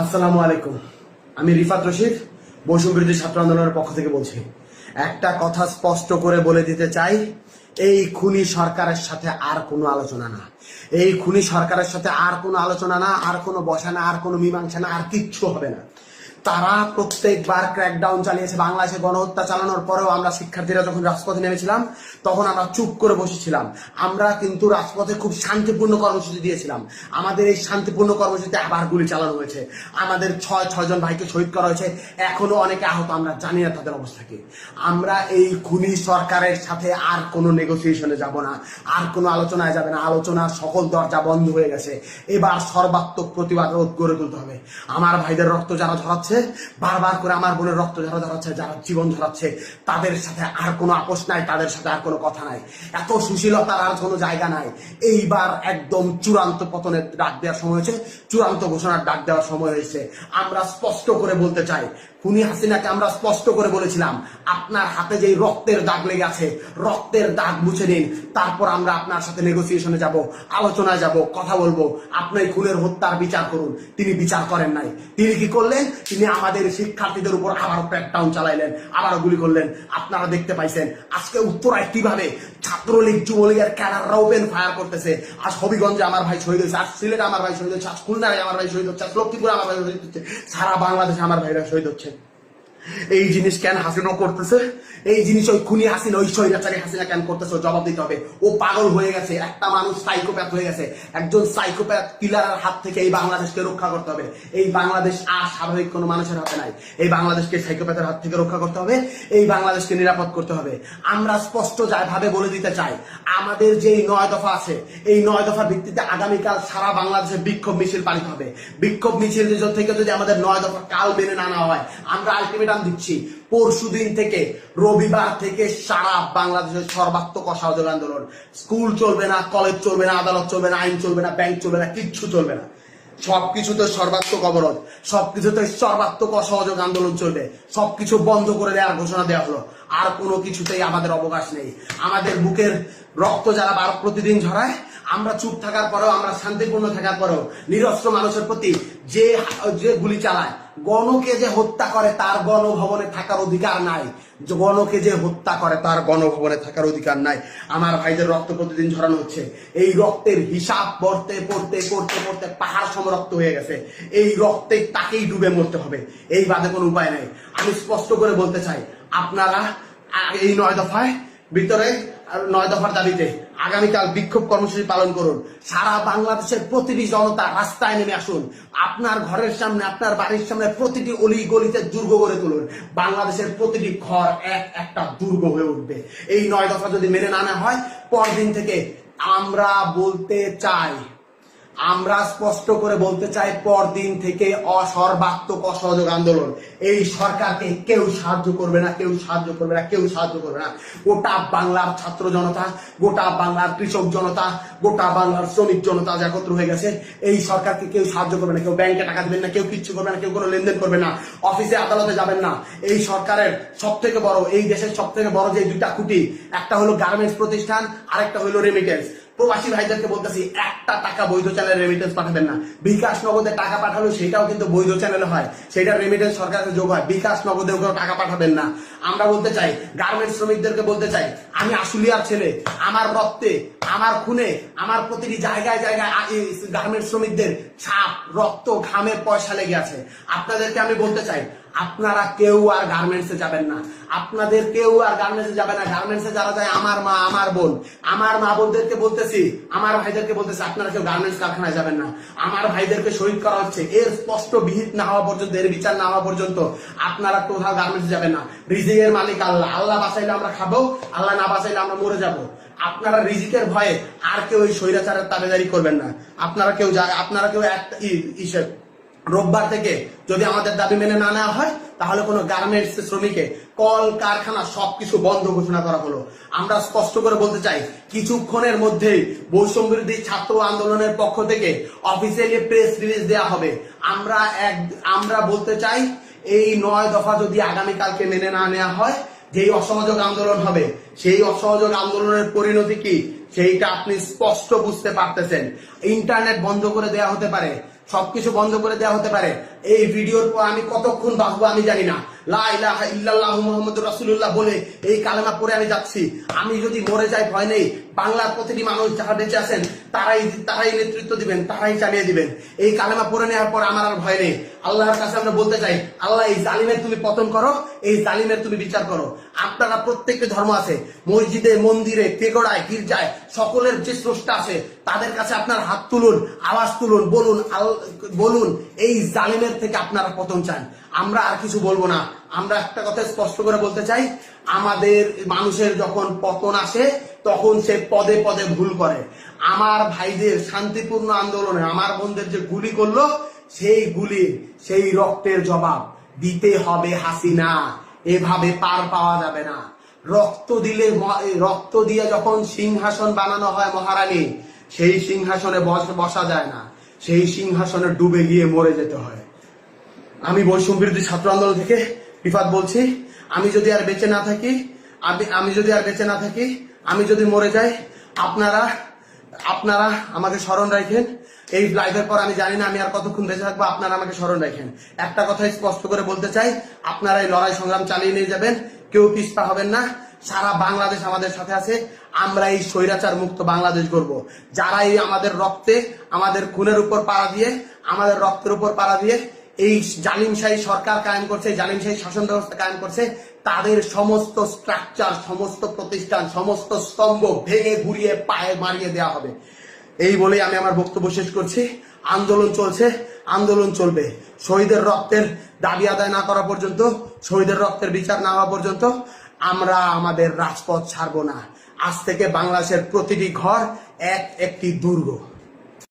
আসসালামু আলাইকুম। আমি রিফাত রশিদ বৈষম্য বিরোধী ছাত্র আন্দোলনের পক্ষ থেকে বলছি। একটা কথা স্পষ্ট করে বলে দিতে চাই, এই খুনি সরকারের সাথে আর কোনো আলোচনা না। এই খুনি সরকারের সাথে আর কোনো আলোচনা না, আর কোনো বসা না, আর কোনো মীমাংসা না, আর কিচ্ছু হবে না। তারা প্রত্যেকবার ক্র্যাকডাউন চালিয়েছে। বাংলাদেশে গণহত্যা চালানোর পরেও আমরা শিক্ষার্থীরা যখন রাজপথে নেমেছিলাম তখন আমরা চুপ করে বসেছিলাম। আমরা কিন্তু রাজপথে খুব শান্তিপূর্ণ কর্মসূচি দিয়েছিলাম। আমাদের এই শান্তিপূর্ণ কর্মসূচিতে আবার গুলি চালানো হয়েছে। আমাদের ছয়জন ভাইকে শহীদ করা হয়েছে, এখনো অনেকে আহত। আমরা জানি না তাদের অবস্থা কি। আমরা এই খুনি সরকারের সাথে আর কোনো নেগোসিয়েশনে যাব না, আর কোনো আলোচনায় যাবে না। আলোচনার সকল দরজা বন্ধ হয়ে গেছে। এবার সর্বাত্মক প্রতিবাদ গড়ে তুলতে হবে। আমার ভাইদের রক্ত যারা ঝরাচ্ছে, বারবার করে আমার বোনের রক্ত যারা ঝরাচ্ছে, যারা জীবন ঝরাচ্ছে, তাদের সাথে আর কোনো আপোষ নাই, তাদের সাথে আর কোনো কথা নাই। এত সুশীলতার আর কোনো জায়গা নাই। এইবার একদম চূড়ান্ত পতনের ডাক দেওয়ার সময় হয়েছে, চূড়ান্ত ঘোষণার ডাক দেওয়ার সময় হয়েছে। আমরা স্পষ্ট করে বলতে চাই, খুনি হাসিনাকে আমরা স্পষ্ট করে বলেছিলাম, আপনার হাতে যেই রক্তের দাগ লেগে আছে, রক্তের দাগ মুছে নিন, তারপর আমরা আপনার সাথে নেগোসিয়েশনে যাব, আলোচনায় যাব, কথা বলবো। আপনি খুনের হত্যার বিচার করুন। তিনি বিচার করেন নাই। তিনি কি করলেন? তিনি আমাদের শিক্ষার্থীদের উপর আবারও ক্র্যাকডাউন চালাইলেন, আবারও গুলি করলেন। আপনারা দেখতে পাইছেন আজকে উত্তরায় কিভাবে ছাত্রলীগ যুবলীগের ক্যাডাররা ওপেন ফায়ার করতেছে। আজ হবিগঞ্জে আমার ভাই শহীদ হয়েছে, আজ সিলেটে আমার ভাই শহীদ হচ্ছে, আজ খুলনায় আমার ভাই শহীদ হচ্ছে, আজ লক্ষ্মীপুরে আমার ভাই শহীদ হচ্ছে, সারা বাংলাদেশে আমার ভাইরা শহীদ হচ্ছে। এই জিনিস কেন হাসিনা করতেছে? এই জিনিস ওই খুনি হাসিনা, ওই স্বৈরাচারী হাসিনা কেন করতেছে? জবাব দিতে হবে। ও পাগল হয়ে গেছে, একটা মানুষ সাইকোপ্যাথ হয়ে গেছে। একজন সাইকোপ্যাথ কিলারের হাত থেকে এই বাংলাদেশকে রক্ষা করতে হবে। এই বাংলাদেশ আর স্বাভাবিক কোনো মানুষের হাতে নাই। এই বাংলাদেশকে সাইকোপ্যাথের হাত থেকে রক্ষা করতে হবে। এই বাংলাদেশকে নিরাপদ করতে হবে। আমরা স্পষ্ট ভাবে বলে দিতে চাই, আমাদের যেই 9 দফা আছে, এই 9 দফার ভিত্তিতে আগামীকাল সারা বাংলাদেশে বিক্ষোভ মিছিল পালিত হবে। বিক্ষোভ মিছিল থেকে যদি আমাদের 9 দফা কাল মেনে না নেওয়া হয়, আমরা আলটিমেটাম দিচ্ছি, পরশুদিন থেকে, রবিবার থেকে সারা বাংলাদেশের সর্বাত্মক অসহযোগ আন্দোলন। স্কুল চলবে না, কলেজ চলবে না, আদালত চলবে না, আইন চলবে না, ব্যাংক চলবে না, কিচ্ছু চলবে না। সবকিছুতে সর্বাত্মক অবরোধ, সবকিছুতে সর্বাত্মক অসহযোগ আন্দোলন চলবে। সবকিছু বন্ধ করে দেওয়ার ঘোষণা দেওয়া হলো। আর কোনো কিছুতেই আমাদের অবকাশ নেই। আমাদের বুকের রক্ত যারা প্রতিদিন ঝরায়, আমরা চুপ থাকার পরেও, আমরা শান্তিপূর্ণ থাকার পরেও নিরস্ত্র মানুষের প্রতি যে গুলি চালায়, গণকে যে হত্যা করে তার গণভবনে থাকার অধিকার নাই। গণকে যে হত্যা করে তার গণভবনে থাকার অধিকার নাই। আমার ভাইদের রক্ত প্রতিদিন ঝরানো হচ্ছে। এই রক্তের হিসাব পড়তে পড়তে পড়তে পড়তে পাহাড় সম রক্ত হয়ে গেছে। এই রক্তে তাকেই ডুবে মরতে হবে। এই বাদে কোনো উপায় নাই। আমি স্পষ্ট করে বলতে চাই, আপনারা এই 9 দফায় ভিতরে, 9 দফার দাবিতে আগামীকাল বিক্ষোভ কর্মসূচি পালন করুন। সারা বাংলাদেশের প্রতিটি জনতা রাস্তায় নেমে আসুন। আপনার ঘরের সামনে, আপনার বাড়ির সামনে প্রতিটি অলি গলিতে দুর্গ গড়ে তুলুন। বাংলাদেশের প্রতিটি ঘর একটা দুর্গ হয়ে উঠবে। এই 9 দফা যদি মেনে না নেওয়া হয়, পরদিন থেকে আমরা বলতে চাই, আমরা স্পষ্ট করে বলতে চাই, পরদিন থেকে সর্বাত্মক অসহযোগ আন্দোলন। এই সরকারকে কেউ সাহায্য করবে না, কেউ সাহায্য করবে না, কেউ সাহায্য করবে না। গোটা বাংলার ছাত্র জনতা, গোটা বাংলার কৃষক জনতা, গোটা বাংলার শ্রমিক জনতা একত্র হয়ে গেছে। এই সরকারকে কেউ সাহায্য করবে না। কেউ ব্যাংকে টাকা দেবেন না, কেউ কিচ্ছু করবে না, কেউ কোনো লেনদেন করবে না, অফিসে আদালতে যাবেন না। এই সরকারের সব থেকে বড়, এই দেশের সব থেকে বড় যে 2টা খুঁটি, একটা হলো গার্মেন্টস প্রতিষ্ঠান, আরেকটা হলো রেমিটেন্স। প্রবাসী ভাইদেরকে বলতেছি, একটা টাকা বৈধ চ্যানেলে রেমিটেন্স পাঠাবেন না। বিকাশ নগদে টাকা পাঠালো, সেটাও কিন্তু বৈধ চ্যানেলে হয়, সেটা রেমিটেন্স সরকারের যোগ হয়। বিকাশ নগদেও কেউ টাকা পাঠাবেন না। আমরা বলতে চাই, গার্মেন্টস শ্রমিকদেরকে বলতে চাই, আমি আশুলিয়ার ছেলে, আমার রক্তে, আমার খুনে, আমার প্রতিটি জায়গায় জায়গায় গার্মেন্টস শ্রমিকদের ছাপ, রক্ত, ঘামের পয়সা লেগে আছে। আপনাদেরকে আমি বলতে চাই, আপনারা কেউ আর গার্মেন্টসে যাবেন না। আপনাদের কেউ আর গার্মেন্টসে যাবে না। গার্মেন্টসে যারা যায়, আমার মা, আমার বোন, আমার মা বোনদেরকে বলতেছি, আমার ভাইদেরকে বলতেছি, আপনারা কেউ গার্মেন্টস কারখানায় যাবেন না। আমার ভাইদেরকে শহীদ করা হচ্ছে, এর স্পষ্ট বিহিত না হওয়া পর্যন্ত, এর বিচার না হওয়া পর্যন্ত আপনারা কোথাও গার্মেন্টসে যাবেন না। রিজিকের মালিক আল্লাহ। আল্লাহ বাঁচাইলে আমরা খাবো, আল্লাহ না বাঁচাইলে আমরা মরে যাবো। আপনারা রিজিকের ভয়ে আর কেউ ওই স্বৈরাচারের তাবেদারি করবেন না। আপনারা কেউ একটা রোববার থেকে যদি আমাদের দাবি মেনে না নেওয়া হয়, তাহলে কোনো গার্মেন্টস শ্রমিকে, কল কারখানা সবকিছু বন্ধ ঘোষণা করা হলো। আমরা স্পষ্ট করে বলতে চাই, কিছুক্ষণের মধ্যেই বৈষম্য বিরোধী ছাত্র আন্দোলনের পক্ষ থেকে অফিসিয়ালি প্রেস রিলিজ দেওয়া হবে। আমরা বলতে চাই, এই 9 দফা যদি আগামীকালকে মেনে না নেওয়া হয়, যেই অসহযোগ আন্দোলন হবে, সেই অসহযোগ আন্দোলনের পরিণতি কি সেইটা আপনি স্পষ্ট বুঝতে পারতেছেন। ইন্টারনেট বন্ধ করে দেওয়া হতে পারে, সবকিছু বন্ধ করে দেওয়া হতে পারে। এই ভিডিওর পর আমি কতক্ষণ বাঁচবো আমি জানি না। লা ইলাহা ইল্লাল্লাহু মুহাম্মাদুর রাসূলুল্লাহ বলে এই কালেমা পড়ে আমি যাচ্ছি। আমি যদি মরে যাই ভয় নেই, বাংলার প্রতিটি মানুষ যারা বেঁচে আছেন তারাই নেতৃত্ব দিবেন, তারাই চালিয়ে দিবেন। এই কালেমা পড়ে নেওয়ার পর আমার আর ভয় নেই। আল্লাহর কাছে আমরা বলতে চাই, আল্লাহ এই জালিমের তুমি পতন করো, এই জালিমের তুমি বিচার করো। আপনারা প্রত্যেকটি ধর্ম আছে, মসজিদে, মন্দিরে, পেগোড়ায়, গির্জায়, সকলের যে স্রষ্টা আছে তাদের কাছে আপনার হাত তুলুন, আওয়াজ তুলুন, বলুন এই জালিমের থেকে আপনারা পতন চান। আমরা আর কিছু বলবো না। আমরা একটা কথা স্পষ্ট করে বলতে চাই, আমাদের মানুষের যখন পতন আসে তখন সে পদে পদে ভুল করে। আমার ভাইদের শান্তিপূর্ণ আন্দোলনে আমার বোনদের যে গুলি করলো, সেই রক্তের জবাব দিতে হবে হাসিনা। এভাবে পার পাওয়া যাবে না। রক্ত দিয়ে যখন সিংহাসন বানানো হয় মহারানী, সেই সিংহাসনে বসা যায় না, সেই সিংহাসনে ডুবে গিয়ে মরে যেতে হয়। আমি বৈষম্য বিরোধী ছাত্র আন্দোলন থেকে রিফাত বলছি, আমি যদি আর বেঁচে না থাকি, আমি যদি মরে যাই, আপনারা আমাকে স্মরণ রাখেন। এই লাইভের পর আমি জানি না আমি আর কতক্ষণ বেঁচে থাকবো, আপনারা আমাকে স্মরণ রাখেন। একটা কথাই স্পষ্ট করে বলতে চাই, আপনারা এই লড়াই সংগ্রাম চালিয়ে নিয়ে যাবেন, কেউ পিছপা হবেন না। সারা বাংলাদেশ আমাদের সাথে আছে। আমরা এই স্বৈরাচার মুক্ত বাংলাদেশ গড়ব। যারা এই আমাদের রক্তে, আমাদের খুনের উপর পাড়া দিয়ে, আমাদের রক্তের উপর পাড়া দিয়ে এই জালিমশাহী সরকার কায়েম করছে, জালিমশাহী শাসন ব্যবস্থা কায়েম করছে, তাদের সমস্ত স্ট্রাকচার, সমস্ত প্রতিষ্ঠান, সমস্ত স্তম্ভ ভেঙে ঘুরিয়ে পায়ে মারিয়ে দেওয়া হবে। এই বলেই আমি আমার বক্তব্য শেষ করছি। আন্দোলন চলছে, আন্দোলন চলবে। শহীদের রক্তের দাবি আদায় না করা পর্যন্ত, শহীদের রক্তের বিচার না হওয়া পর্যন্ত আমরা আমাদের রাজপথ ছাড়বো না। আজ থেকে বাংলাদেশের প্রতিটি ঘর একটি দুর্গ।